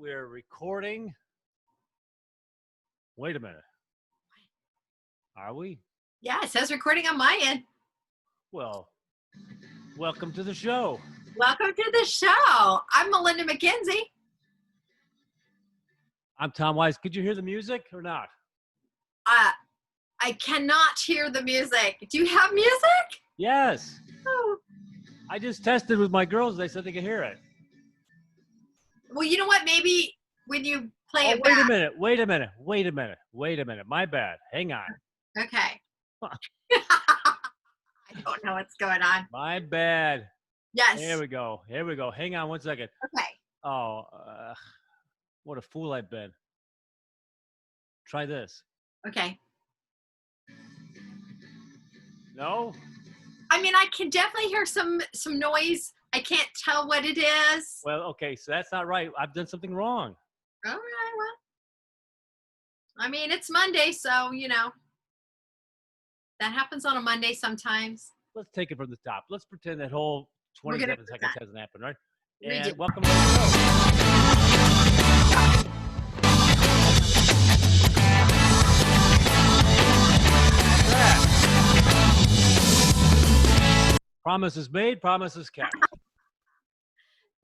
We're recording. Wait a minute. Are we? Yeah, it says recording on my end. Well, welcome to the show. Welcome to the show. I'm Melinda McKinesy. I'm Tom Wise. Could you hear the music or not? I cannot hear the music. Do you have music? Yes. Oh. I just tested with my girls. They said they could hear it. Well, you know what? Maybe when you play it Wait back. Wait a minute. My bad. Hang on. Okay. I don't know what's going on. My bad. Yes. Here we go. Hang on one second. Okay. Oh, what a fool I've been. Try this. Okay. No? I mean, I can definitely hear some noise. I can't tell what it is. Well, okay, so that's not right. I've done something wrong. All right, well. I mean, it's Monday, so, you know. That happens on a Monday sometimes. Let's take it from the top. Let's pretend that whole 27 seconds hasn't happened, right? And welcome to the show. Promises made, promises kept.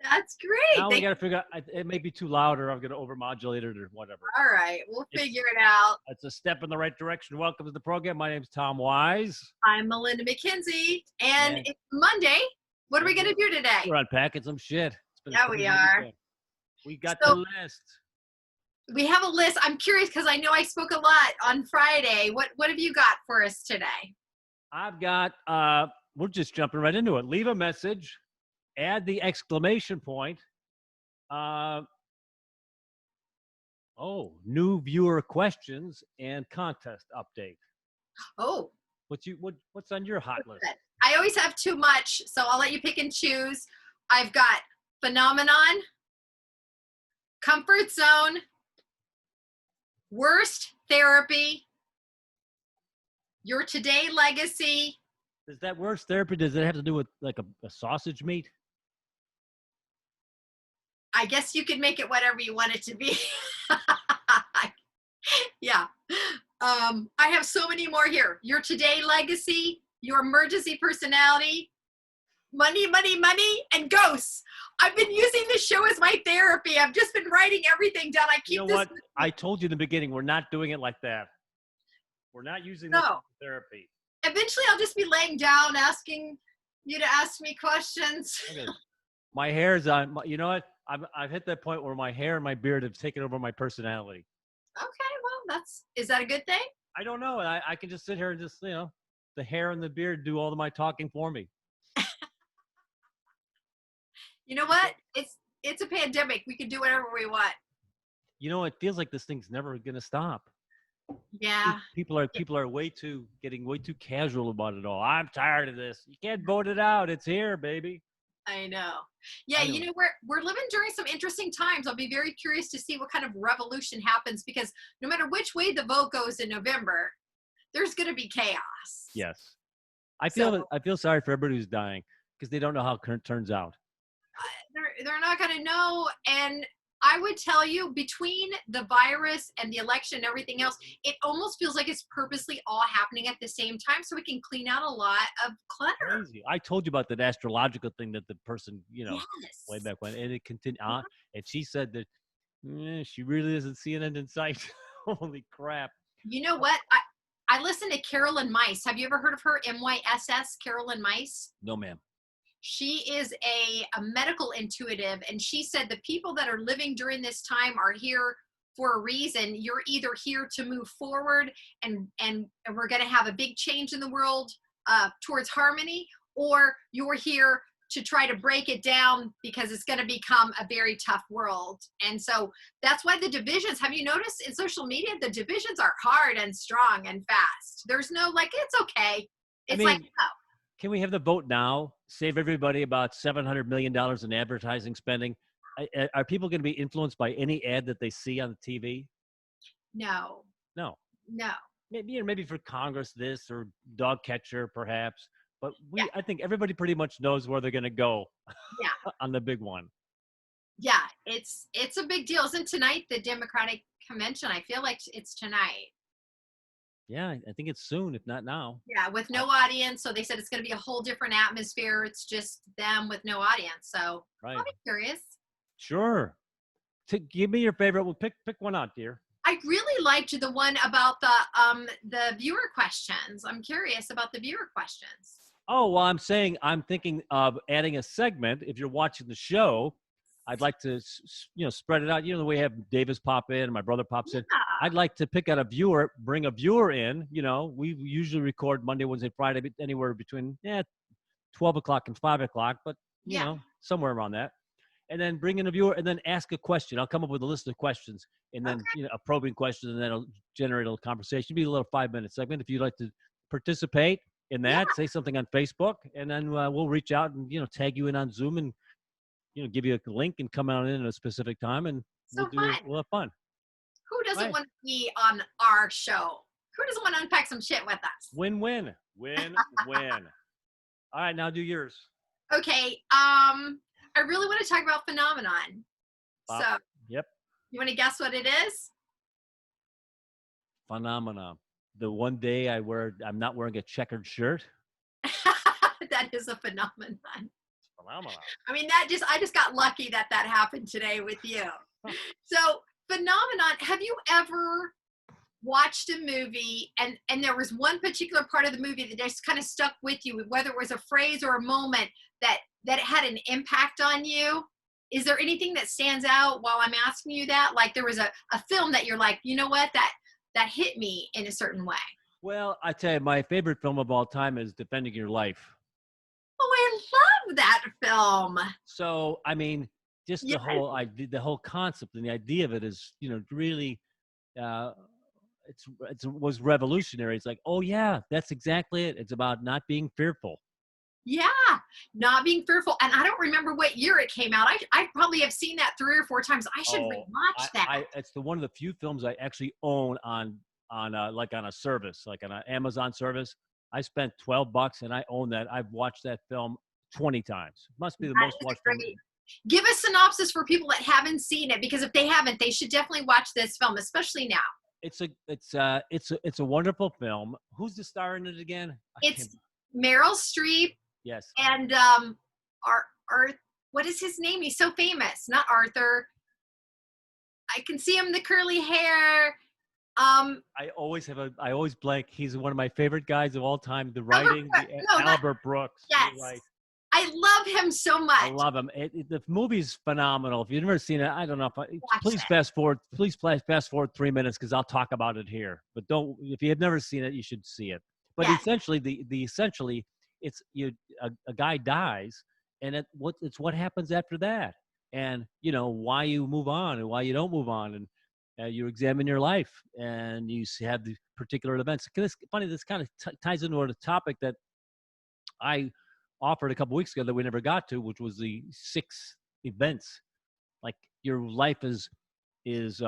That's great. Now we got to figure out, it may be too loud or I'm going to overmodulate it or whatever. All right. We'll figure it out. It's a step in the right direction. Welcome to the program. My name's Tom Wise. I'm Melinda McKinesy. And it's Monday. What are we going to do today? We're unpacking some shit. Yeah, we are. We got the list. We have a list. I'm curious because I know I spoke a lot on Friday. What have you got for us today? I've got, we're just jumping right into it. Leave a message. Add the exclamation point. New viewer questions and contest update. Oh. What's on your hot list? I always have too much, so I'll let you pick and choose. I've got phenomenon, comfort zone, worst therapy, your today legacy. Does that worst therapy, does it have to do with like a sausage meat? I guess you could make it whatever you want it to be. Yeah. I have so many more here. Your today legacy, your emergency personality, money, and ghosts. I've been using this show as my therapy. I've just been writing everything down. I keep what? I told you in the beginning, we're not doing it like that. We're not using this as therapy. Eventually, I'll just be laying down, asking you to ask me questions. Okay. My hair's on. You know what? I've hit that point where my hair and my beard have taken over my personality. Okay, well, is that a good thing? I don't know. I can just sit here and just, the hair and the beard do all of my talking for me. You know what? It's a pandemic. We can do whatever we want. It feels like this thing's never going to stop. Yeah. People are getting way too casual about it all. I'm tired of this. You can't vote it out. It's here, baby. I know. Yeah, we're living during some interesting times. I'll be very curious to see what kind of revolution happens because no matter which way the vote goes in November, there's going to be chaos. Yes. I feel sorry for everybody who's dying because they don't know how it turns out. They're not going to know. And I would tell you between the virus and the election and everything else, it almost feels like it's purposely all happening at the same time so we can clean out a lot of clutter. Crazy. I told you about that astrological thing that the person, Yes. way back when, and it continued on. And she said that she really isn't seeing it in sight. Holy crap. You know what? I listened to Carolyn Mice. Have you ever heard of her? MYSS, Carolyn Mice? No, ma'am. She is a medical intuitive, and she said the people that are living during this time are here for a reason. You're either here to move forward and we're going to have a big change in the world towards harmony, or you're here to try to break it down because it's going to become a very tough world. And so that's why the divisions, have you noticed in social media, the divisions are hard and strong and fast. There's no it's okay. It's no. Can we have the vote now? Save everybody about $700 million in advertising spending. Are people going to be influenced by any ad that they see on the TV? No. Maybe for Congress this or dog catcher perhaps. But I think everybody pretty much knows where they're going to go on the big one. Yeah, it's a big deal. Isn't tonight the Democratic convention? I feel like it's tonight. Yeah, I think it's soon, if not now. Yeah, with I, no audience. So they said it's going to be a whole different atmosphere. It's just them with no audience. So I'll right. be curious. Sure. Give me your favorite. Well, pick one out, dear. I really liked the one about the viewer questions. I'm curious about the viewer questions. Oh, well, I'm thinking of adding a segment. If you're watching the show, I'd like to, spread it out. You know, the way I have Davis pop in and my brother pops in. Yeah, I'd like to pick out a viewer, bring a viewer in. You know, we usually record Monday, Wednesday, Friday, anywhere between 12 o'clock and 5 o'clock, but, yeah. somewhere around that. And then bring in a viewer and then ask a question. I'll come up with a list of questions and then, Okay. a probing question, and then it'll generate a little conversation. It'll be a little 5-minute segment. If you'd like to participate in Yeah. that, say something on Facebook, and then we'll reach out and, tag you in on Zoom and, give you a link and come out in at a specific time, and So fun. we'll have fun. Who doesn't Right. want to be on our show? Who doesn't want to unpack some shit with us? Win-win. Win-win. All right, now do yours. Okay. I really want to talk about phenomenon. So Bob. Yep. you want to guess what it is? Phenomena. The one day I'm not wearing a checkered shirt. That is a phenomenon. Phenomena. I mean, I just got lucky that happened today with you. So phenomenon, have you ever watched a movie and there was one particular part of the movie that just kind of stuck with you, whether it was a phrase or a moment that it had an impact on you? Is there anything that stands out while I'm asking you that? Like there was a film that you're like, you know what, that hit me in a certain way. Well, I tell you, my favorite film of all time is Defending Your Life. Oh, I love that film. So, I mean, just Yes. the whole concept and the idea of it is, really, uh, it was revolutionary. It's like, oh yeah, that's exactly it. It's about not being fearful. Yeah, not being fearful. And I don't remember what year it came out. I probably have seen that 3 or 4 times. I should Oh, rewatch that. it's one of the few films I actually own like on a service, like on an Amazon service. I spent $12 and I own that. I've watched that film 20 times. Must be the That most is watched film. great. Give a synopsis for people that haven't seen it, because if they haven't, they should definitely watch this film, especially now. It's a wonderful film. Who's the star in it again? I can't. It's Meryl Streep Yes. and Art, what is his name? He's so famous. Not Arthur. I can see him, the curly hair. I always blank. He's one of my favorite guys of all time. The writing, Albert Brooks. Yes. Right. I love him so much. I love him. The movie's phenomenal. If you've never seen it, I don't know please it. fast forward. Please fast forward 3 minutes because I'll talk about it here. But don't. If you have never seen it, you should see it. But Yes. essentially, essentially, it's a guy dies, and it's what happens after that, and why you move on and why you don't move on, and you examine your life and you have the particular events. It's funny. This kind of ties into a topic that I offered a couple weeks ago that we never got to, which was the 6 events. Like your life is moves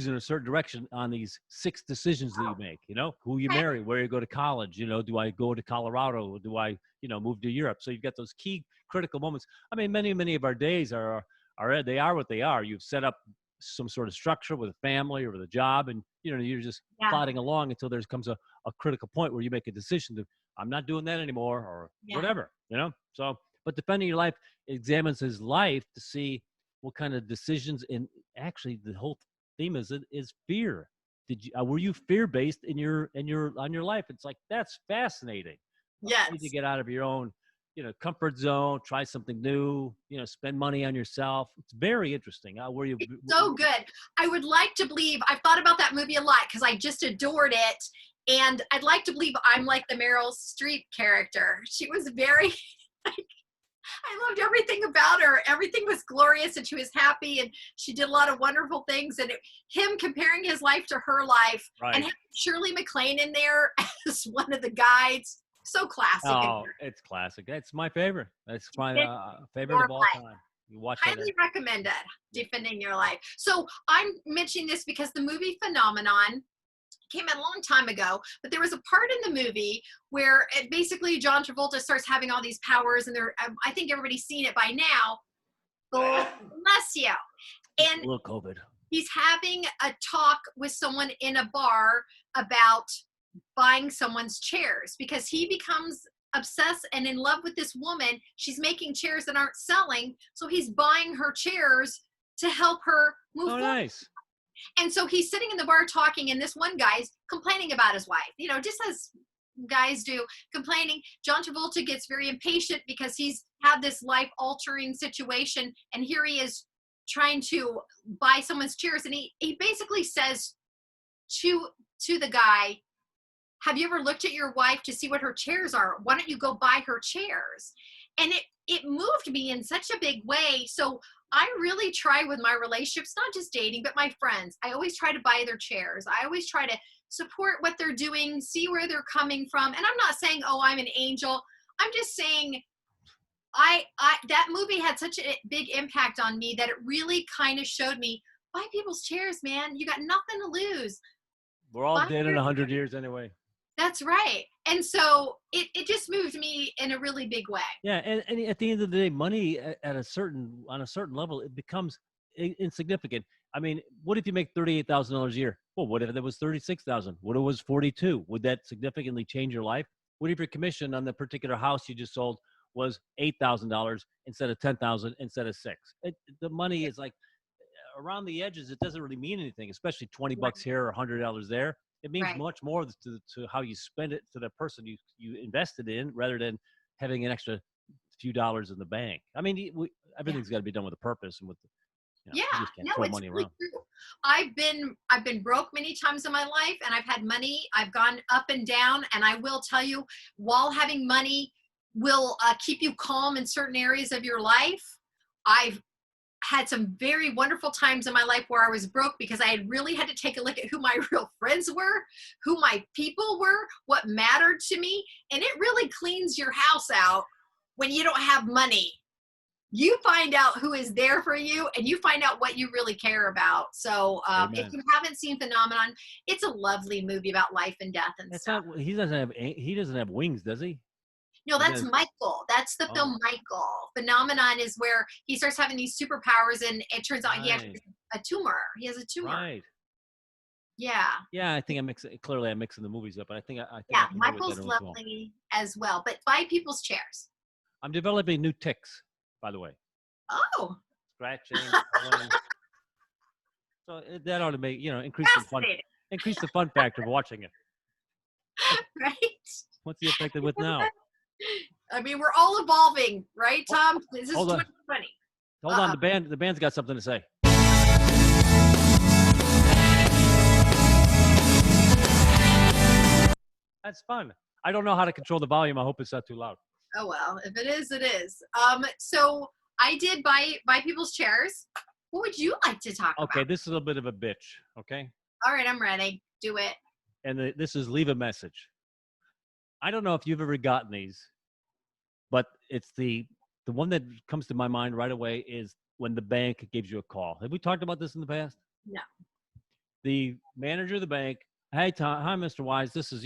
in a certain direction on these 6 decisions that you make. Who you marry, where you go to college. Do I go to Colorado? Do I move to Europe? So you've got those key critical moments. I mean, many of our days are they are what they are. You've set up some sort of structure with a family or with a job, and you're just plodding along until there comes a critical point where you make a decision to, I'm not doing that anymore, or whatever. So but Defending Your Life examines his life to see what kind of decisions, and actually the whole theme is fear. Were you fear based on your life? It's like, that's fascinating. Yes. You need to get out of your own comfort zone, try something new, spend money on yourself. It's very interesting. It's so good. I would like to believe, I've thought about that movie a lot because I just adored it. And I'd like to believe I'm like the Meryl Streep character. She was very, I loved everything about her. Everything was glorious and she was happy and she did a lot of wonderful things. And him comparing his life to her life, and having Shirley MacLaine in there as one of the guides. So classic. Oh, it's classic. That's my favorite. That's my favorite of all time. You watch it. Highly recommended. Defending Your Life. So I'm mentioning this because the movie Phenomenon came out a long time ago, but there was a part in the movie where basically John Travolta starts having all these powers, and I think everybody's seen it by now. God bless you. Just And a little COVID. he's having a talk with someone in a bar about buying someone's chairs because he becomes obsessed and in love with this woman. She's making chairs that aren't selling, so he's buying her chairs to help her move Oh, forward. nice. And so he's sitting in the bar talking, and this one guy's complaining about his wife, just as guys do, complaining. John Travolta gets very impatient because he's had this life altering situation, and here he is trying to buy someone's chairs. And he basically says to the guy, have you ever looked at your wife to see what her chairs are? Why don't you go buy her chairs? And it moved me in such a big way. So I really try with my relationships, not just dating, but my friends. I always try to buy their chairs. I always try to support what they're doing, see where they're coming from. And I'm not saying, oh, I'm an angel. I'm just saying I that movie had such a big impact on me that it really kind of showed me, buy people's chairs, man. You got nothing to lose. We're all Buy dead in their 100 years anyway. That's right. And so it just moved me in a really big way. Yeah, and at the end of the day, money on a certain level, it becomes insignificant. I mean, what if you make $38,000 a year? Well, what if there was 36,000? What if it was 42? Would that significantly change your life? What if your commission on the particular house you just sold was $8,000 instead of 10,000 instead of 6? The money is like around the edges. It doesn't really mean anything, especially 20 bucks here or $100 there. It means Right. much more to how you spend it to the person you invested in, rather than having an extra few dollars in the bank. I mean, everything's got to be done with a purpose, and with you Yeah, just can't no, throw it's money really around. true. I've been broke many times in my life, and I've had money. I've gone up and down, and I will tell you, while having money will keep you calm in certain areas of your life, I've had some very wonderful times in my life where I was broke because I had really had to take a look at who my real friends were, who my people were, what mattered to me, and it really cleans your house out when you don't have money. You find out who is there for you, and you find out what you really care about. So if Amen. you haven't seen Phenomenon, it's a lovely movie about life and death and It's stuff. not. He doesn't have wings, does he? No, He's that's got- Michael. That's the oh, film Michael. Phenomenon is where he starts having these superpowers, and it turns out he actually right, has a tumor. He has a tumor. right. Yeah. Yeah, I think clearly I'm mixing the movies up, but I think I Yeah. can know what that Michael's is as well. lovely as well. But buy people's chairs. I'm developing new ticks, by the way. Oh, Scratching, pulling. So that ought to make increase fascinating. the fun factor of watching it. Right? What's the effect with now? I mean, we're all evolving, right, Tom? This is Hold on. 2020. Hold on, the band's got something to say. That's fun. I don't know how to control the volume. I hope it's not too loud. Oh well, if it is, it is. So I did buy people's chairs. What would you like to talk Okay, about? this is a bit of a bitch. Okay, All right, I'm ready. Do it. and this is leave a message. I don't know if you've ever gotten these, but it's the one that comes to my mind right away is when the bank gives you a call. Have we talked about this in the past? No. The manager of the bank. Hey, Tom. Hi, Mr. Wise. This is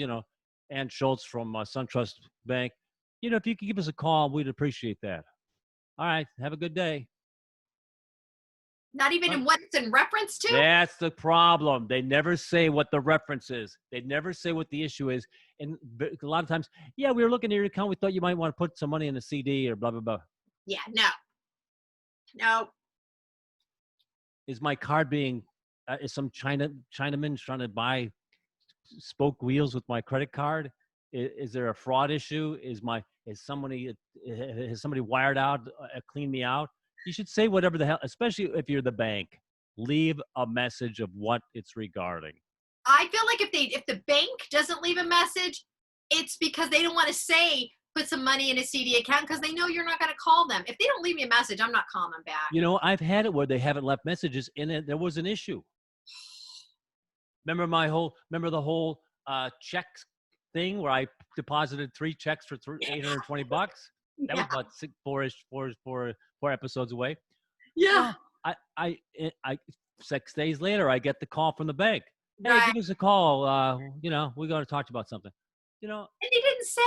Ann Schultz from SunTrust Bank. If you could give us a call, we'd appreciate that. All right. Have a good day. Not even in what it's in reference to? That's the problem. They never say what the reference is. They never say what the issue is. And a lot of times, yeah, we were looking at your account. We thought you might want to put some money in a CD or blah, blah, blah. Yeah, no. Is my card being, is some Chinaman trying to buy spoke wheels with my credit card? Is there a fraud issue? Has somebody wired out, cleaned me out? You should say whatever the hell, especially if you're the bank. Leave a message of what it's regarding. I feel like if the bank doesn't leave a message, it's because they don't want to say put some money in a CD account because they know you're not going to call them. If they don't leave me a message, I'm not calling them back. I've had it where they haven't left messages and there was an issue. Remember the whole check thing where I deposited 3 checks for $820? That was about four episodes away. Yeah. Well, I 6 days later, I get the call from the bank. Hey, Right. give us a call. We got to talk about something. And they didn't say?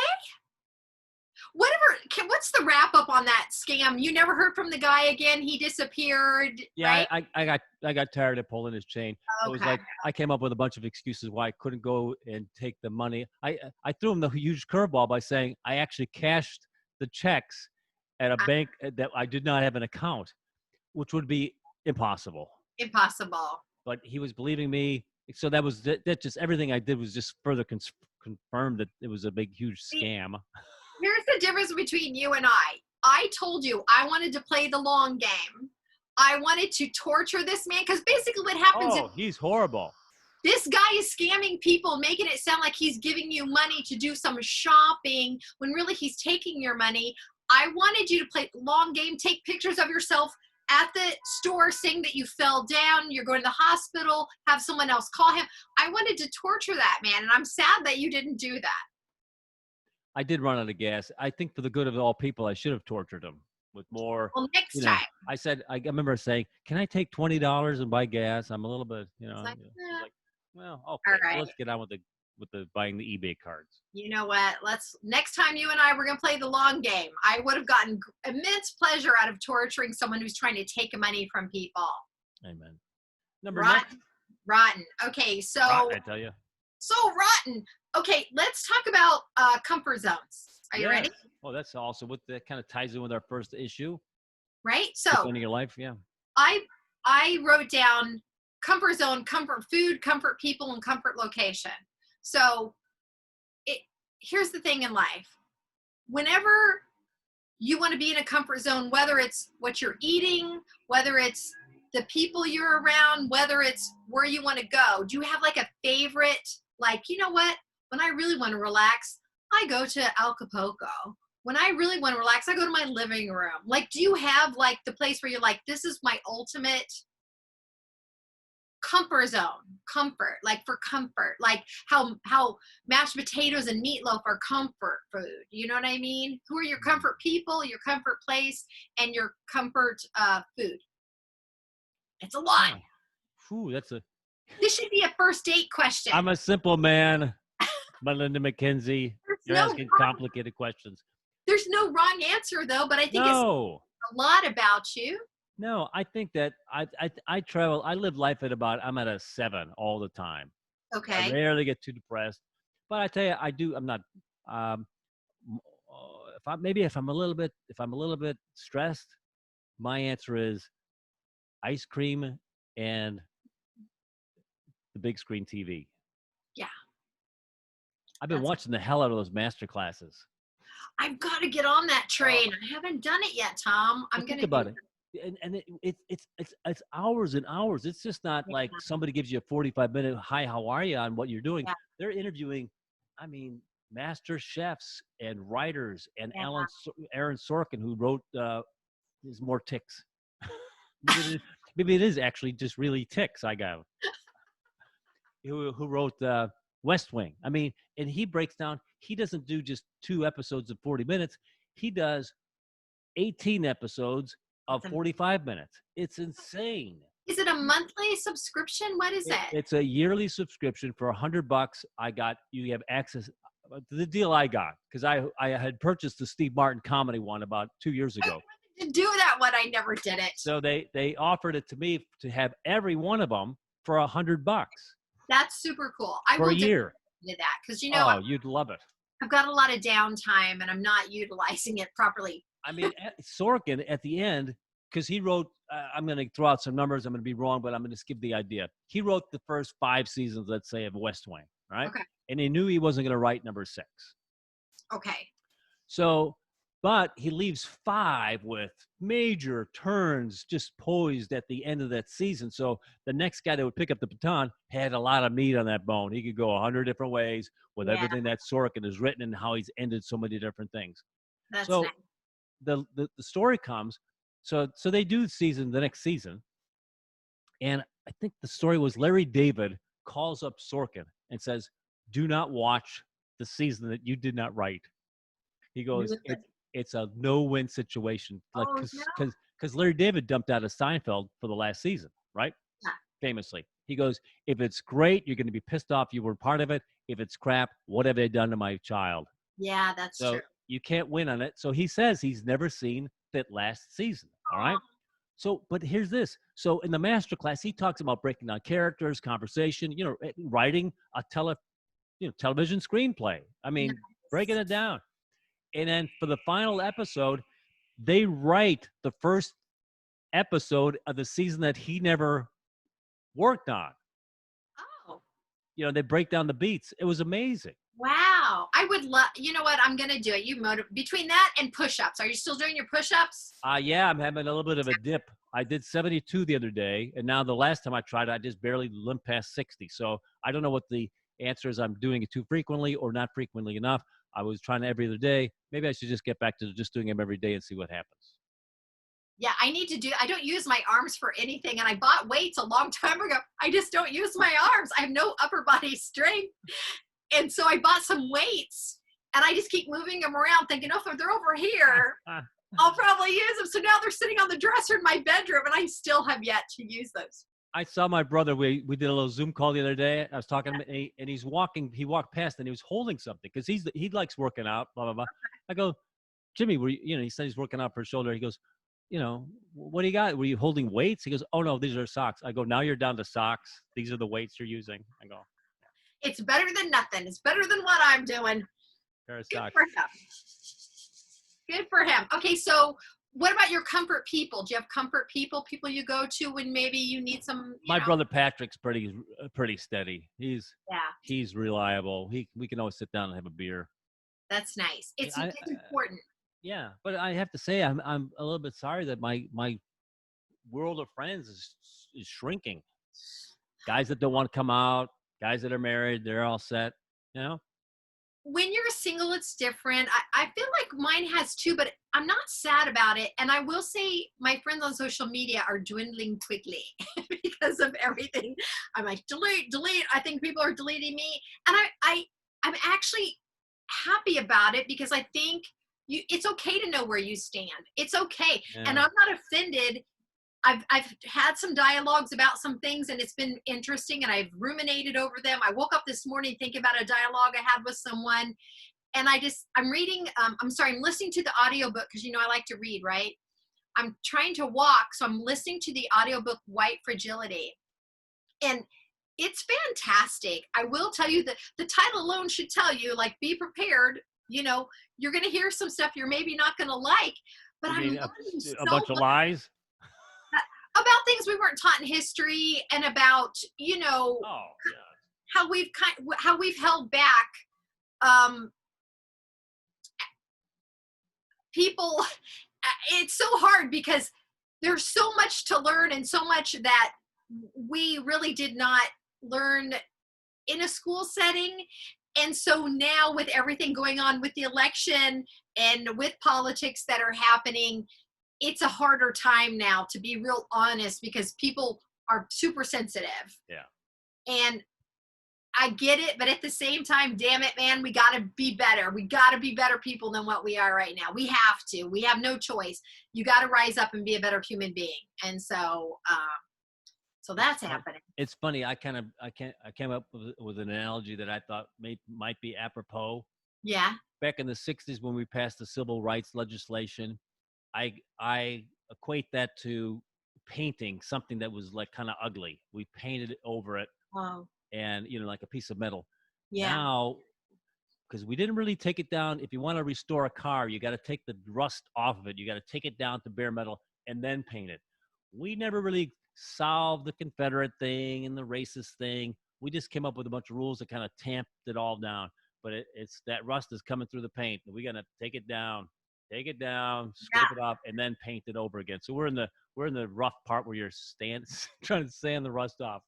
What's the wrap up on that scam? You never heard from the guy again. He disappeared, Yeah, right? I got tired of pulling his chain. It was Okay. like I came up with a bunch of excuses why I couldn't go and take the money. I threw him the huge curveball by saying I actually cashed the checks at a Uh, bank that I did not have an account, which would be impossible. Impossible. But he was believing me. So that just everything I did was just further confirmed that it was a big, huge See, scam. here's the difference between you and I. I told you I wanted to play the long game. I wanted to torture this man because basically what happens is Oh, he's horrible. this guy is scamming people, making it sound like he's giving you money to do some shopping when really he's taking your money. I wanted you to play long game, take pictures of yourself at the store saying that you fell down, you're going to the hospital, have someone else call him. I wanted to torture that man, and I'm sad that you didn't do that. I did run out of gas. I think for the good of all people, I should have tortured him with more. Well, next You know, time. I remember saying, "Can I take $20 and buy gas?" I'm a little bit, It's like, He's like, "Well, all okay, well, right. let's get on with the buying the eBay cards." You know what? Next time you and I were going to play the long game, I would have gotten immense pleasure out of torturing someone who's trying to take money from people. Amen. Number next, Rotten. Rotten. Okay, so rotten, I tell you. so rotten. Okay, let's talk about comfort zones. Are you ready? Oh, that's also what that kind of ties in with our first issue. Right? So Defending your life, yeah. I wrote down comfort zone, comfort food, comfort people, and comfort location. So here's the thing in life. Whenever you want to be in a comfort zone, whether it's what you're eating, whether it's the people you're around, whether it's where you want to go, do you have like a favorite, like, you know what? When I really want to relax, I go to Acapulco. When I really want to relax, I go to my living room. Like, do you have like the place where you're like, this is my ultimate comfort zone, comfort, like for comfort, like how mashed potatoes and meatloaf are comfort food, you know what I mean? Who are your comfort people, your comfort place, and your comfort food? It's a lot. Whew, This should be a first date question. I'm a simple man, Melinda McKinsey. You're asking complicated questions. There's no wrong answer though, but I think it's a lot about you. No, I think that I travel. I live life I'm at a 7 all the time. Okay. I rarely get too depressed, but I tell you, I do. I'm not. If I'm a little bit stressed, my answer is ice cream and the big screen TV. Yeah. I've been watching the hell out of those master classes. I've got to get on that train. I haven't done it yet, Tom. I'm going to think about it. And it's hours and hours. It's just not like somebody gives you a 45-minute hi, how are you on what you're doing. Yeah. They're interviewing, master chefs and writers and Aaron Sorkin, who wrote his More Ticks. maybe it is actually just really ticks. I got who wrote West Wing. And he breaks down. He doesn't do just 2 episodes of 40 minutes. He does 18 episodes of 45 minutes. It's insane. Is it a monthly subscription? What is it? It's a yearly subscription for $100. You have access to the deal I got because I had purchased the Steve Martin comedy one about 2 years ago. I wanted to do that one. I never did it. So they offered it to me to have every one of them for $100. That's super cool. For a year. Do that because you'd love it. I've got a lot of downtime and I'm not utilizing it properly. Sorkin at the end, because he wrote, I'm going to throw out some numbers. I'm going to be wrong, but I'm going to skip the idea. He wrote the first 5 seasons, let's say, of West Wing, right? Okay. And he knew he wasn't going to write number 6. Okay. So, but he leaves 5 with major turns just poised at the end of that season. So the next guy that would pick up the baton had a lot of meat on that bone. He could go 100 different ways with everything that Sorkin has written and how he's ended so many different things. That's so nice. The story comes. So they do the next season. And I think the story was Larry David calls up Sorkin and says, do not watch the season that you did not write. He goes, it's a no-win situation. Like, because Larry David dumped out of Seinfeld for the last season, right? Yeah. Famously. He goes, if it's great, you're going to be pissed off you were part of it. If it's crap, what have they done to my child? Yeah, that's true. You can't win on it. So he says he's never seen Fit last season. All right. So, but here's this. So in the master class, he talks about breaking down characters, conversation, writing a television screenplay. I mean, breaking it down. And then for the final episode, they write the first episode of the season that he never worked on. Oh. They break down the beats. It was amazing. Wow. I would love, you know what? I'm going to do it. Between that and push-ups. Are you still doing your push-ups? Yeah, I'm having a little bit of a dip. I did 72 the other day, and now the last time I tried it, I just barely limped past 60. So I don't know what the answer is. I'm doing it too frequently or not frequently enough. I was trying every other day. Maybe I should just get back to just doing them every day and see what happens. Yeah, I don't use my arms for anything. And I bought weights a long time ago. I just don't use my arms. I have no upper body strength. And so I bought some weights and I just keep moving them around thinking, oh, if they're over here, I'll probably use them. So now they're sitting on the dresser in my bedroom and I still have yet to use those. I saw my brother. We did a little Zoom call the other day. I was talking to him and he's walking. He walked past and he was holding something because he likes working out, blah, blah, blah. I go, Jimmy, he said he's working out for his shoulder. He goes, what do you got? Were you holding weights? He goes, oh no, these are socks. I go, now you're down to socks. These are the weights you're using. I go, it's better than nothing. It's better than what I'm doing. Good for him. Okay, so what about your comfort people? Do you have comfort people you go to when maybe you need some? My brother Patrick's pretty steady. He's reliable. We can always sit down and have a beer. That's nice. It's important. Yeah, but I have to say I'm a little bit sorry that my world of friends is shrinking. Guys that don't want to come out, guys that are married, they're all set. When you're single, it's different. I feel like mine has too, but I'm not sad about it. And I will say my friends on social media are dwindling quickly because of everything. I'm like, delete. I think people are deleting me. And I'm actually happy about it because I think it's okay to know where you stand. It's okay. Yeah. And I'm not offended. I've had some dialogues about some things and it's been interesting and I've ruminated over them. I woke up this morning thinking about a dialogue I had with someone and I'm listening to the audiobook because I like to read, right? I'm trying to walk, so I'm listening to the audiobook White Fragility. And it's fantastic. I will tell you that the title alone should tell you, like, be prepared. You're going to hear some stuff you're maybe not going to like, but I'm learning a bunch of lies about things we weren't taught in history and about, how we've held back people. It's so hard because there's so much to learn and so much that we really did not learn in a school setting. And so now with everything going on with the election and with politics that are happening, it's a harder time now, to be real honest, because people are super sensitive. Yeah. And I get it, but at the same time, damn it, man, we got to be better. We got to be better people than what we are right now. We have to. We have no choice. You got to rise up and be a better human being. And so that's happening. It's funny. I came up with an analogy that I thought might be apropos. Yeah. Back in the 60s when we passed the civil rights legislation, I equate that to painting something that was like kind of ugly. We painted over it. Wow. And, like a piece of metal. Yeah. Now, because we didn't really take it down. If you want to restore a car, you got to take the rust off of it. You got to take it down to bare metal and then paint it. We never really solved the Confederate thing and the racist thing. We just came up with a bunch of rules that kind of tamped it all down. But it's that rust is coming through the paint. And we got to take it down, scrape it off, and then paint it over again. So we're in the rough part where you're trying to sand the rust off.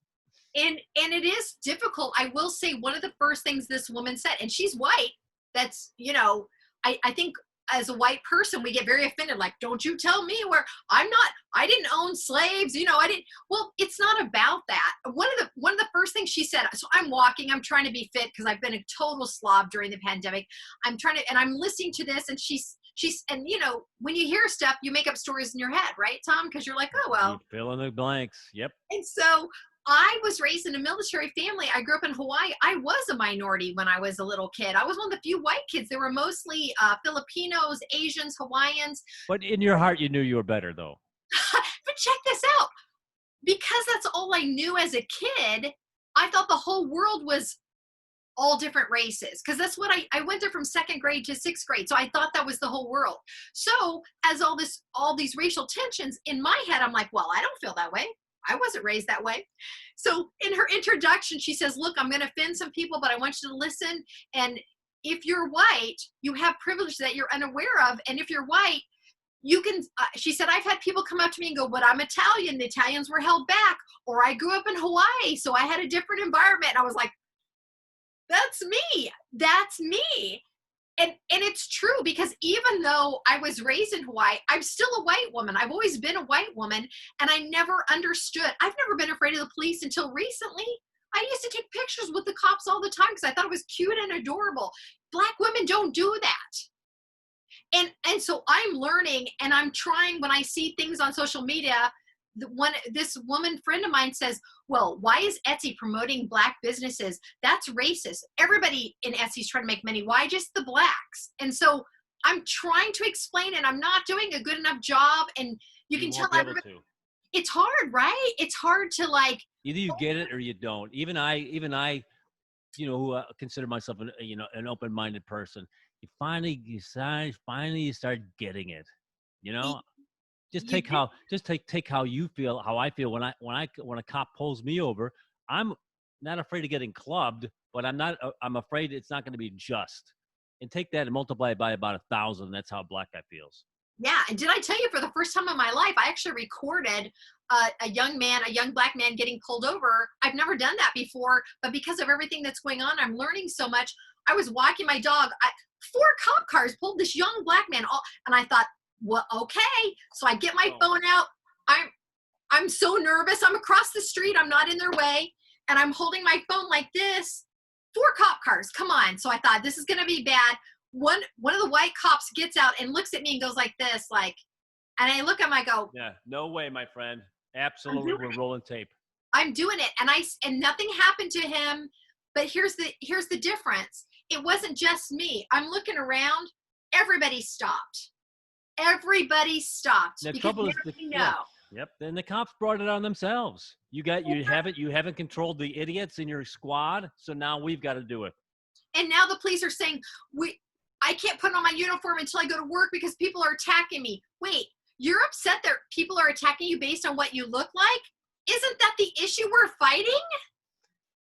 And it is difficult. I will say one of the first things this woman said, and she's white, that's, I think as a white person, we get very offended. Like, don't you tell me where I didn't own slaves. Well, it's not about that. One of the first things she said, so I'm trying to be fit because I've been a total slob during the pandemic. And I'm listening to this and she's, and when you hear stuff, you make up stories in your head, right, Tom? Because you're like, oh, well. You fill in the blanks. Yep. And so I was raised in a military family. I grew up in Hawaii. I was a minority when I was a little kid. I was one of the few white kids. There were mostly Filipinos, Asians, Hawaiians. But in your heart, you knew you were better, though. But check this out. Because that's all I knew as a kid, I thought the whole world was all different races. Because that's what I went there from second grade to sixth grade. So I thought that was the whole world. So as all these racial tensions in my head, I'm like, well, I don't feel that way. I wasn't raised that way. So in her introduction, she says, look, I'm going to offend some people, but I want you to listen. And if you're white, you have privilege that you're unaware of. And if you're white, you can, she said, I've had people come up to me and go, but I'm Italian. The Italians were held back. Or I grew up in Hawaii, so I had a different environment. And I was like, that's me. That's me. And it's true, because even though I was raised in Hawaii, I'm still a white woman. I've always been a white woman, and I never understood. I've never been afraid of the police until recently. I used to take pictures with the cops all the time because I thought it was cute and adorable. Black women don't do that. And so I'm learning, and I'm trying, when I see things on social media, this woman friend of mine says, well, why is Etsy promoting black businesses? That's racist. Everybody in Etsy is trying to make money. Why just the blacks? And so I'm trying to explain, and I'm not doing a good enough job. And you can tell everybody, it's hard, right? It's hard to like. Either you get it or you don't. Even I, who consider myself an open-minded person, you finally start getting it, Just take how you feel, how I feel when a cop pulls me over. I'm not afraid of getting clubbed, but I'm afraid it's not going to be just. And take that and multiply it by about 1,000. That's how a black guy feels. Yeah. And did I tell you, for the first time in my life, I actually recorded a young black man getting pulled over. I've never done that before, but because of everything that's going on, I'm learning so much. I was walking my dog. 4 cop cars pulled this young black man, and I thought, well, okay. So I get my phone out. I'm so nervous. I'm across the street. I'm not in their way. And I'm holding my phone like this. 4 cop cars. Come on. So I thought, this is going to be bad. One of the white cops gets out and looks at me and goes like this, like, and I look at him, I go, yeah, no way, my friend. Absolutely. We're rolling tape. I'm doing it. And nothing happened to him. But here's the difference. It wasn't just me. I'm looking around. Everybody stopped. Everybody stopped. The trouble is, yep. Then the cops brought it on themselves. You haven't controlled the idiots in your squad, so now we've got to do it. And now the police are saying, I can't put on my uniform until I go to work because people are attacking me. Wait, you're upset that people are attacking you based on what you look like? Isn't that the issue we're fighting?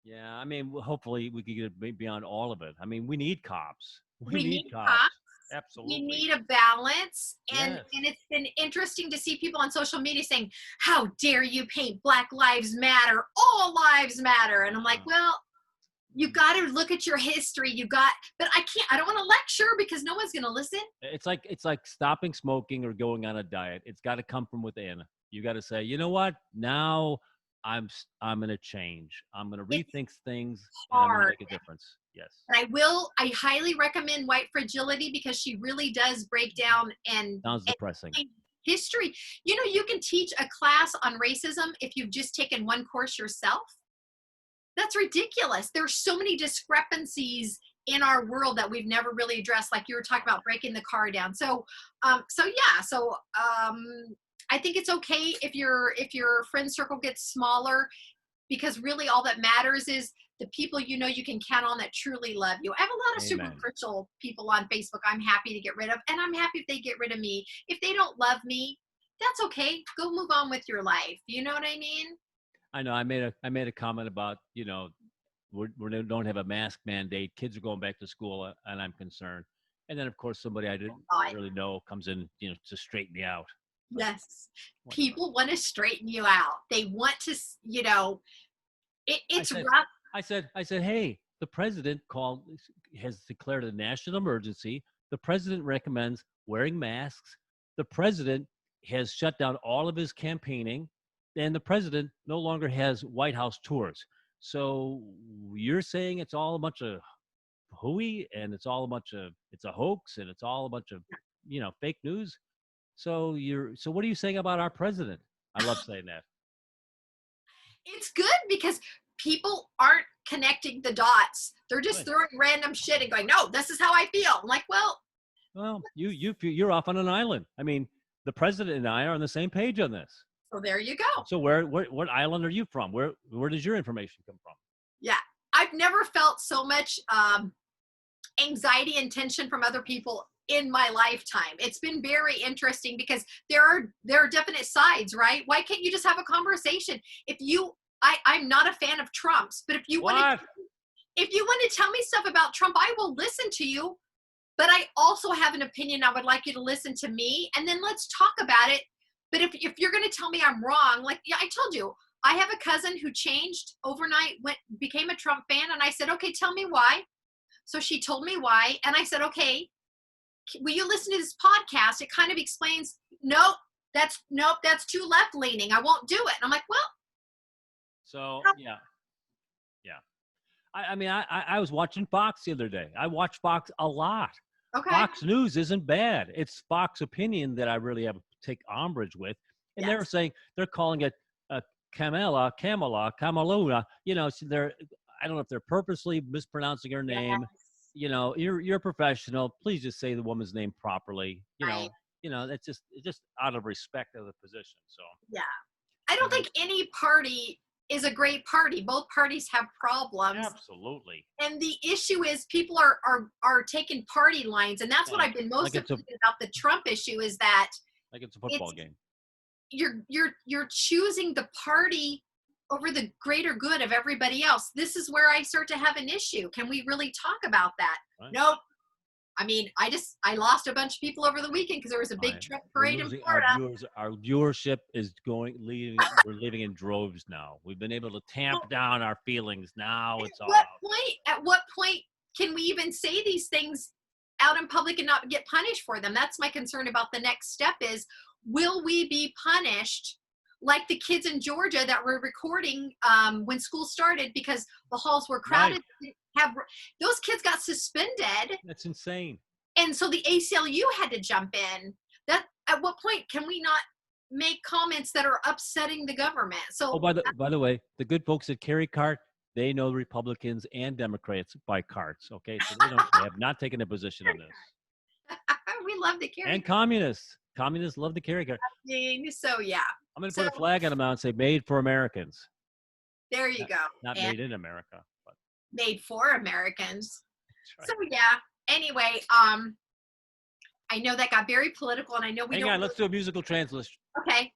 Yeah, I mean, hopefully we can get beyond all of it. I mean, we need cops. We need cops. Absolutely. We need a balance. And it's been interesting to see people on social media saying, how dare you paint Black Lives Matter? All lives matter. And I'm like, well, you got to look at your history. But I don't want to lecture because no one's going to listen. It's like stopping smoking or going on a diet. It's got to come from within. You got to say, you know what? Now I'm going to change. I'm going to rethink things, and I'm going to make a difference. Yes. And I highly recommend White Fragility, because she really does break down and sounds depressing. History. You can teach a class on racism if you've just taken one course yourself. That's ridiculous. There's so many discrepancies in our world that we've never really addressed, like you were talking about breaking the car down. So I think it's okay if your friend circle gets smaller, because really all that matters is the people you can count on that truly love you. I have a lot of superficial people on Facebook I'm happy to get rid of, and I'm happy if they get rid of me. If they don't love me, that's okay. Go move on with your life. You know what I mean? I know. I made a comment about, we don't have a mask mandate. Kids are going back to school, and I'm concerned. And then, of course, somebody I didn't really know comes in, to straighten me out. Yes. People want to straighten you out. They want to, it's rough. I said, hey, the president has declared a national emergency. The president recommends wearing masks. The president has shut down all of his campaigning, and the president no longer has White House tours. So you're saying it's all a bunch of hooey, and it's a hoax, and it's all a bunch of, fake news. So what are you saying about our president? I love saying that. It's good because people aren't connecting the dots. They're just Right. throwing random shit and going, no, this is how I feel. I'm like, well, Well, you're off on an island. I mean, the president and I are on the same page on this. so there you go. So what island are you from? Where does your information come from? Yeah. I've never felt so much anxiety and tension from other people in my lifetime. It's been very interesting because there are definite sides, right? Why can't you just have a conversation? I'm not a fan of Trump's, but What? if you want to tell me stuff about Trump, I will listen to you. But I also have an opinion. I would like you to listen to me, and then let's talk about it. But if you're going to tell me I'm wrong, like, yeah, I told you, I have a cousin who changed overnight, became a Trump fan, and I said, okay, tell me why. So she told me why, and I said, okay, will you listen to this podcast? It kind of explains, nope, that's too left leaning. I won't do it. And I'm like, well, So yeah. I mean, I was watching Fox the other day. I watch Fox a lot. okay, Fox News isn't bad. It's Fox opinion that I really have to take umbrage with. And yes, they're calling it Kamaluna. You know, so I don't know if they're purposely mispronouncing her name. yes, You know, you're a professional. Please just say the woman's name properly. right, It's just out of respect of the position. So yeah. I don't think any party is a great party. Both parties have problems. absolutely. And the issue is people are taking party lines, and that's what I've been most Like it's a upset about the Trump issue is that like it's a football game. you're choosing the party over the greater good of everybody else. This is where I start to have an issue. Can we really talk about that? Right. Nope. I mean, I lost a bunch of people over the weekend because there was a big Right. Trump We're parade in losing Florida. our viewership is leaving. We're leaving in droves now. We've been able to tamp down our feelings. Now it's all out. At what point can we even say these things out in public and not get punished for them? That's my concern about the next step is, will we be punished like the kids in Georgia that were recording when school started because the halls were crowded? Right. Those kids got suspended, That's insane. and so the ACLU had to jump in. That at what point can we not make comments that are upsetting the government? So Oh, by the way, the good folks at Carry Cart, they know Republicans and Democrats by carts. Okay, so they have not taken a position on this. we love the carry. And communists love the Carry Cart. So yeah, I'm going to put a flag on them now and say "Made for Americans." there you go. Not And made in America, but made for Americans. that's right. So yeah. Anyway, I know that got very political, and I know we Hang don't. on, let's do a musical translation. Okay.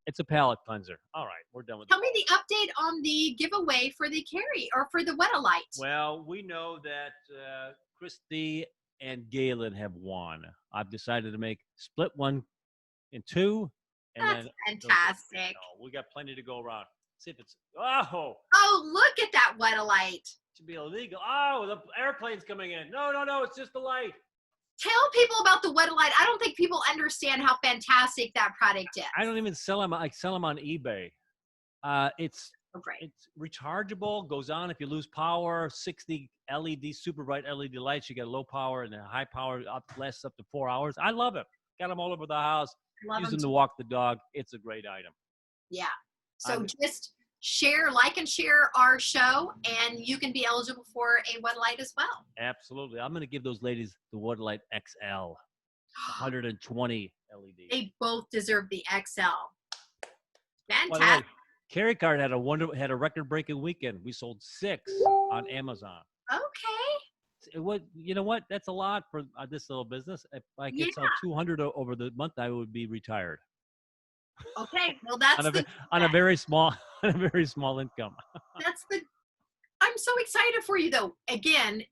It's a palate cleanser. All right, we're done with Tell me the update on the giveaway for the carry or for the Wet-A-Lite. Well, we know that Christy and Galen have won. I've decided to split one in two. And That's then fantastic. We got plenty to go around. See if it's Oh, look at that Wet-A-Lite. to be illegal. Oh, the airplane's coming in. No, it's just the light. Tell people about the Wet-A-Lite. I don't think people understand how fantastic that product is. I don't even sell them. I sell them on eBay. It's Oh, great. It's rechargeable. Goes on if you lose power. 60 LED, super bright LED lights. You get low power and high power lasts up to 4 hours. I love it. Got them all over the house. Love Use them them to too. walk the dog. It's a great item. Yeah. So just like and share our show, and you can be eligible for a Wet-A-Lite as well. Absolutely. I'm going to give those ladies the Wet-A-Lite XL, 120 LED. They both deserve the XL. By the way, Fantastic. Carry Cart had a record-breaking weekend. We sold 6 on Amazon. Okay. You know what? That's a lot for this little business. If I could sell 200 over the month, I would be retired. Okay. Well, that's on a very small income. I'm so excited for you, though. Again,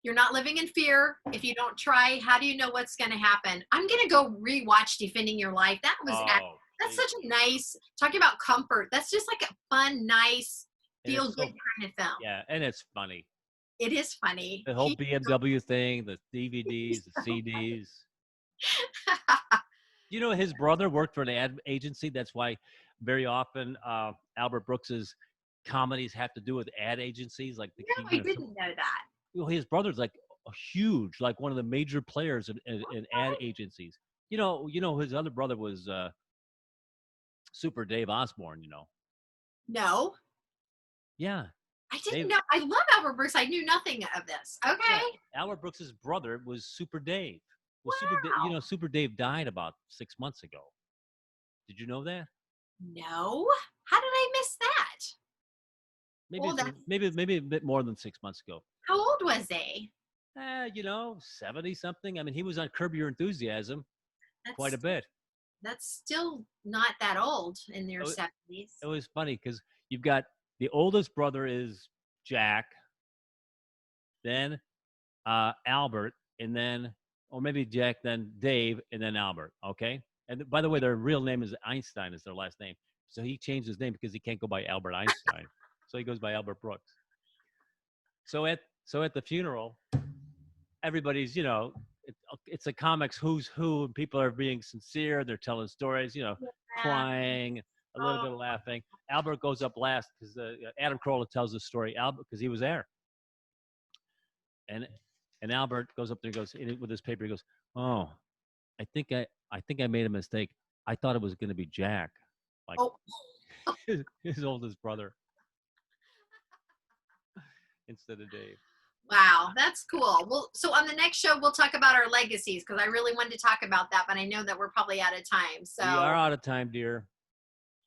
you're not living in fear. If you don't try, how do you know what's going to happen? I'm going to go rewatch Defending Your Life. That's such a nice, talking about comfort. That's just like a fun, nice, feel good kind of film. Yeah, and it's funny. It is funny. The whole BMW thing, the DVDs, the CDs. You know, his brother worked for an ad agency. That's why very often Albert Brooks's comedies have to do with ad agencies. Like I didn't know that. Well, his brother's like a huge, like one of the major players in ad agencies. His other brother was Super Dave Osborne. No, Yeah, I didn't Dave. know. I love Albert Brooks. I knew nothing of this. Yeah, Okay. Albert Brooks's brother was Super Dave. Well, Wow. Super Dave died about 6 months ago. Did you know that? No. How did I miss that? Maybe Well, it's maybe a bit more than 6 months ago. how old was he? 70 something. I mean, he was on Curb Your Enthusiasm quite a That's bit. that's still not that old in their It, 70s. it was funny because you've got the oldest brother is Jack, then Albert, and then, or maybe Jack, then Dave, and then Albert. Okay. And by the way, their real name is Einstein, is their last name. So he changed his name because he can't go by Albert Einstein. So he goes by Albert Brooks. So at the funeral, everybody's, it's a comics who's who, and people are being sincere. They're telling stories, Yeah. crying, a little Oh, bit of laughing. Albert goes up last because Adam Carolla tells the story. Albert, because he was there, and Albert goes up there and goes with his paper. He goes, "Oh, I think I made a mistake. I thought it was going to be Jack, like oh, his oldest brother, instead of Dave." wow, that's cool. Well, so on the next show, we'll talk about our legacies because I really wanted to talk about that, but I know that we're probably out of time. We are So out of time, dear.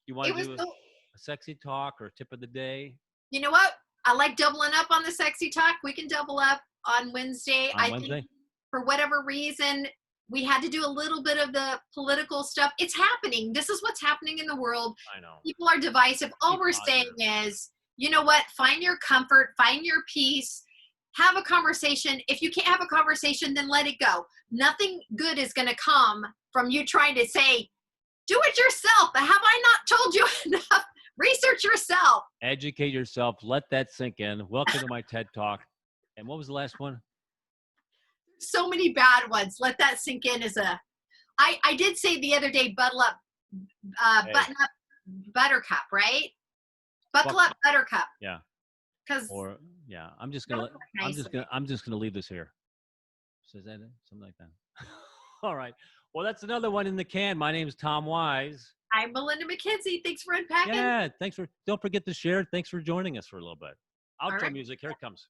You want it to was do so, a sexy talk or a tip of the day you know what? I like doubling up on the sexy talk. We can double up on Wednesday. on I think Wednesday? for whatever reason, we had to do a little bit of the political stuff. It's happening. This is what's happening in the world. I know. People are divisive. All Be we're positive. saying is, you know what? Find your comfort, find your peace, have a conversation. If you can't have a conversation, then let it go. Nothing good is going to come from you trying to say, do it yourself. Have I not told you enough? Research yourself. Educate yourself. Let that sink in. Welcome to my TED Talk. And what was the last one? So many bad ones. Let that sink in as a. I did say the other day, button up, Hey. button up, Buttercup, right? Buckle up, Buttercup. Yeah. Because Or yeah, I'm just gonna leave this here. Says that it? Something like that. All right. Well, that's another one in the can. My name's Tom Wise. I'm Melinda McKinesy. Thanks for unpacking. Yeah. Don't forget to share. Thanks for joining us for a little bit. Outro right. music. Here it comes.